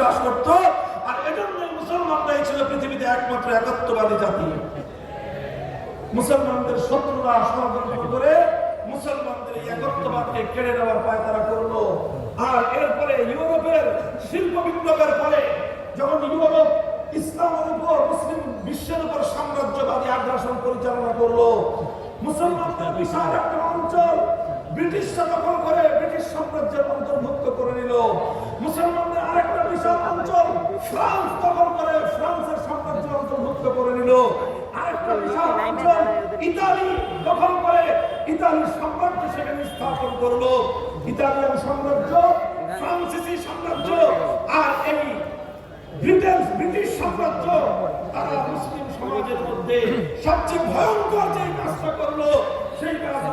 বিশ্বাস করত। আর এজন্য মুসলমানরাই ছিল পৃথিবীতে একমাত্র একত্ববাদী জাতি। মুসলমানদের শত্রুরা ষড়যন্ত্র করে মুসলমানদের একত্ববাদকে কেড়ে নেওয়ার পায়তারা করলো। আর এরপরে ইউরোপের শিল্প বিপ্লবের পরে যখন ইউরোপ ইসলামের উপর মুসলিম বিশ্বের উপর সাম্রাজ্যবাদী আগ্রাসন পরিচালনা করলো, মুসলমানদের বিশাল একটা অঞ্চল ব্রিটিশরা দখল করে ব্রিটিশ সাম্রাজ্যের অন্তর্ভুক্ত করে নিল। মুসলমানদের আরেকটা বিশাল অঞ্চল ফ্রান্স দখল করে ফ্রান্সের সাম্রাজ্যের অন্তর্ভুক্ত করে নিল। আরেকটা বিশাল অঞ্চল ইতালি দখল করে ইতালির সাম্রাজ্য সেখানে স্থাপন করলো। ইতালিয়ান সাম্রাজ্য, ফ্রান্সিসি সাম্রাজ্য আর এই ব্রিটিশ সাম্রাজ্য, তারা মুসলিম সমাজের মধ্যে সবচেয়ে ভয়ঙ্কর যে কাজটা করলো সেই কাজ